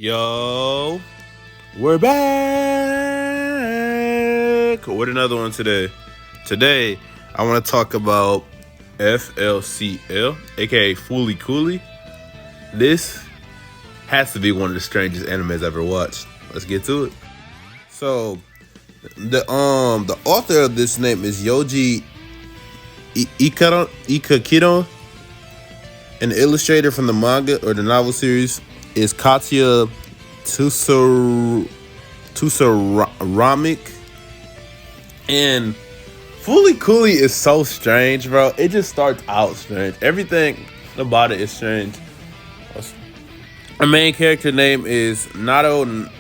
Yo, we're back with another one today. Today, I want to talk about FLCL, aka Fooly Cooly. This has to be one of the strangest animes I've ever watched. Let's get to it. So, the author of this name is Yoji Ikakiro, and the illustrator from the manga or the novel series is Katya Tusaramic. And Fooly Cooly is so strange, bro. It just starts out strange. Everything about it is strange. Our main character name is Nataba,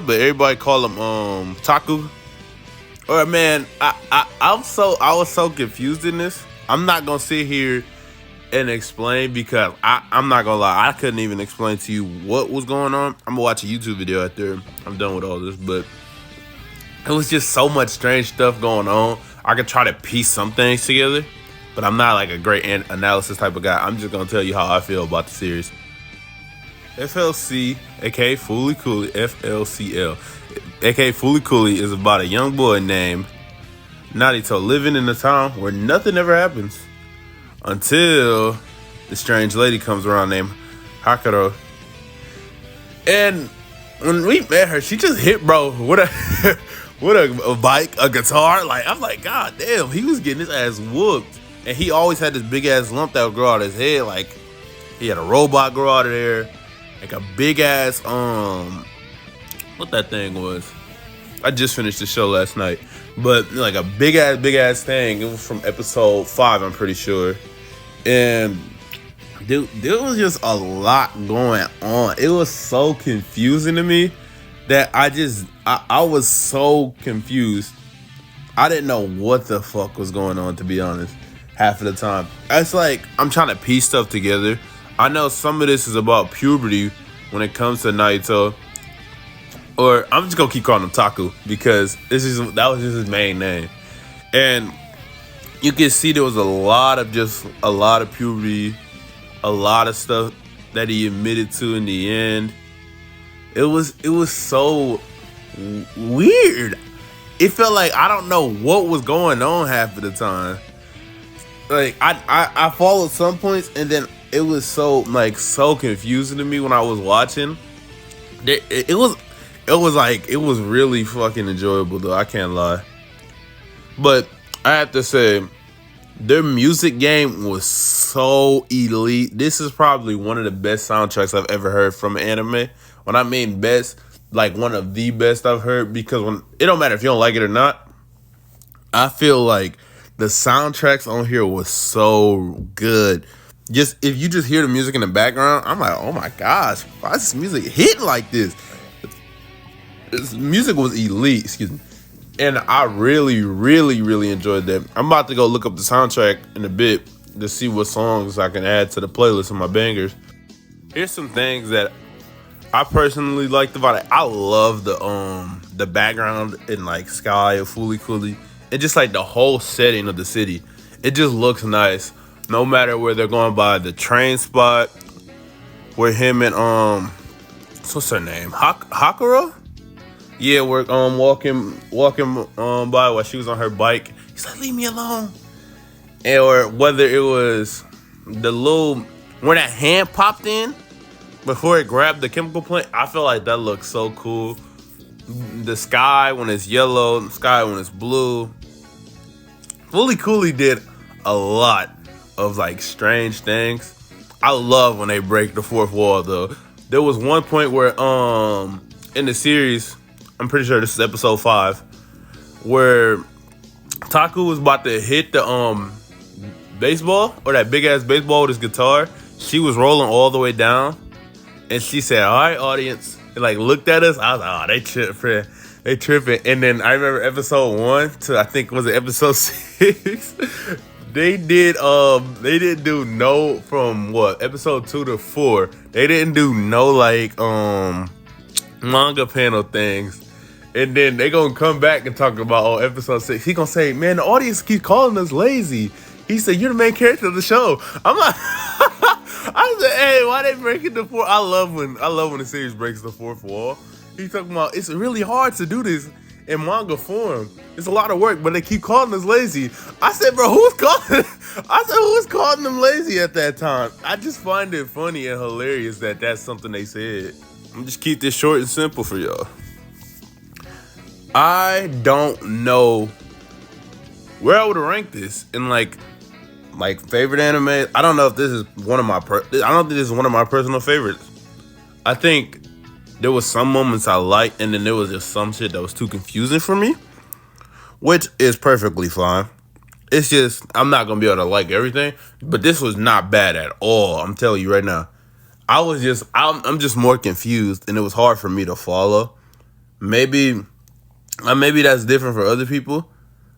but everybody call him Taku. Or man, I was so confused in this. I'm not gonna sit here and explain because I'm not gonna lie, I couldn't even explain to you what was going on. I'm gonna watch a YouTube video after I'm done with all this, but it was just so much strange stuff going on. I could try to piece some things together, but I'm not like a great analysis type of guy. I'm just gonna tell you how I feel about the series. FLC, aka Fooly Cooly, FLCL, aka Fooly Cooly, is about a young boy named Narito living in a town where nothing ever happens until the strange lady comes around named Hakaro. And when we met her, she just hit bro with a bike, a guitar. Like, I'm like, God damn, he was getting his ass whooped. And he always had this big ass lump that would grow out of his head. Like, he had a robot grow out of there. Like a big ass, what that thing was. I just finished the show last night. But like a big ass thing. It was from episode 5, I'm pretty sure. And dude, there was just a lot going on. It was so confusing to me that I was so confused. I didn't know what the fuck was going on, to be honest, half of the time. It's like I'm trying to piece stuff together. I know some of this is about puberty when it comes to Naito. Or I'm just gonna keep calling him Taku because that was just his main name. And you can see there was a lot of puberty, a lot of stuff that he admitted to in the end. It was so weird. It felt like I don't know what was going on half of the time. Like I followed some points and then it was so confusing to me when I was watching. It was really fucking enjoyable though. I can't lie. But I have to say, their music game was so elite. This is probably one of the best soundtracks I've ever heard from an anime. When I mean best, like one of the best I've heard, because it don't matter if you don't like it or not. I feel like the soundtracks on here was so good. Just if you just hear the music in the background, I'm like, oh my gosh, why is this music hitting like this? This music was elite, excuse me. And I really, really, really enjoyed that. I'm about to go look up the soundtrack in a bit to see what songs I can add to the playlist of my bangers. Here's some things that I personally liked about it. I love the background and like sky of Fooly Cooly. And just like the whole setting of the city. It just looks nice. No matter where they're going by, the train spot where him and what's her name? Hakuro? Yeah, we're walking by while she was on her bike. He's like, leave me alone. Or whether it was the little where that hand popped in before it grabbed the chemical plant. I feel like that looks so cool. The sky when it's yellow, the sky when it's blue. Fooly Cooly did a lot of like strange things. I love when they break the fourth wall though. There was one point where in the series, I'm pretty sure this is episode 5, where Taku was about to hit the baseball, or that big ass baseball with his guitar. She was rolling all the way down, and she said, "All right, audience," and like looked at us. I was like, "Oh, they tripping." And then I remember episode 1 to I think was it episode 6. They didn't do no from what episode 2 to 4. They didn't do no like manga panel things. And then they gonna come back and talk about episode 6. He gonna say, man, the audience keep calling us lazy. He said, you're the main character of the show. I'm like, I said, hey, why they breaking the fourth? I love when the series breaks the fourth wall. He talking about it's really hard to do this in manga form. It's a lot of work, but they keep calling us lazy. I said, bro, who's calling them lazy at that time? I just find it funny and hilarious that that's something they said. I'm just keep this short and simple for y'all. I don't know where I would rank this in like favorite anime. I don't know if this is one of my I don't think this is one of my personal favorites. I think there was some moments I liked, and then there was just some shit that was too confusing for me, which is perfectly fine. It's just I'm not gonna be able to like everything, but this was not bad at all. I'm telling you right now. I'm just more confused, and it was hard for me to follow. Maybe that's different for other people.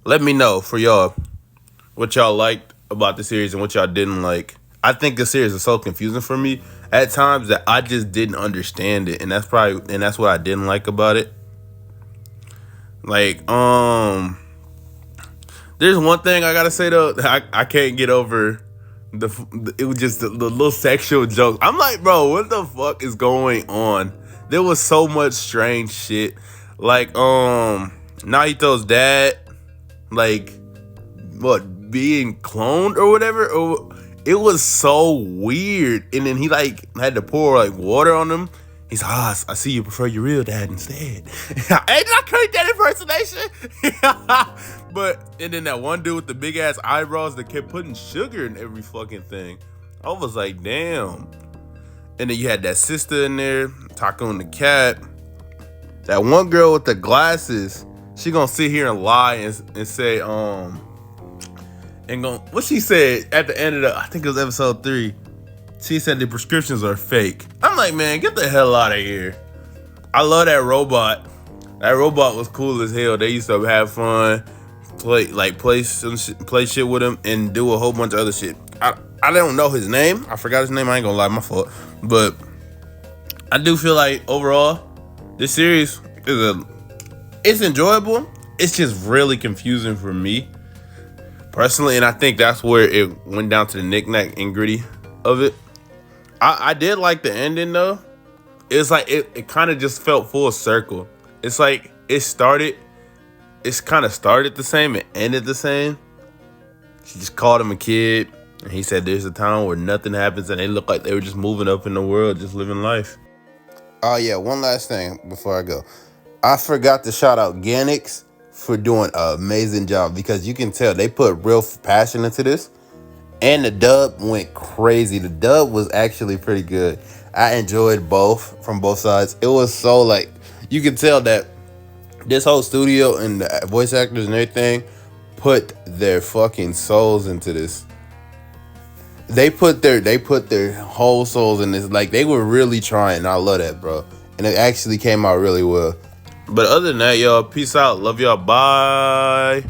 Let me know for y'all what y'all liked about the series and what y'all didn't like. I think the series is so confusing for me at times that I just didn't understand it, and that's what I didn't like about it. Like, there's one thing I gotta say though, I can't get over it was just the little sexual jokes. I'm like, bro, what the fuck is going on? There was so much strange shit. Like, Naito's dad, like, what, being cloned or whatever? It was so weird. And then he, like, had to pour, like, water on him. He's like, I see you prefer your real dad instead. Ain't I create that impersonation? And then that one dude with the big ass eyebrows that kept putting sugar in every fucking thing. I was like, damn. And then you had that sister in there, Taco and the cat. That one girl with the glasses, she gonna sit here and lie and say, what she said at the end of I think it was episode 3. She said the prescriptions are fake. I'm like, man, get the hell out of here. I love that robot. That robot was cool as hell. They used to have fun, play shit with him, and do a whole bunch of other shit. I don't know his name. I forgot his name. I ain't gonna lie, my fault. But I do feel like overall, this series it's enjoyable. It's just really confusing for me personally, and I think that's where it went down to the knick-knack and gritty of it. I did like the ending though. It's like it kind of just felt full circle. It's like it's kind of started the same and ended the same. She just called him a kid, and he said there's a town where nothing happens, and they look like they were just moving up in the world, just living life. Oh yeah, one last thing before I go. I forgot to shout out Ganix for doing an amazing job, because you can tell they put real passion into this. And the dub went crazy. The dub was actually pretty good. I enjoyed both from both sides. It was so like, you can tell that this whole studio and the voice actors and everything put their fucking souls into this. They put their whole souls in this. Like, they were really trying. I love that, bro. And it actually came out really well. But other than that, y'all, peace out. Love y'all. Bye.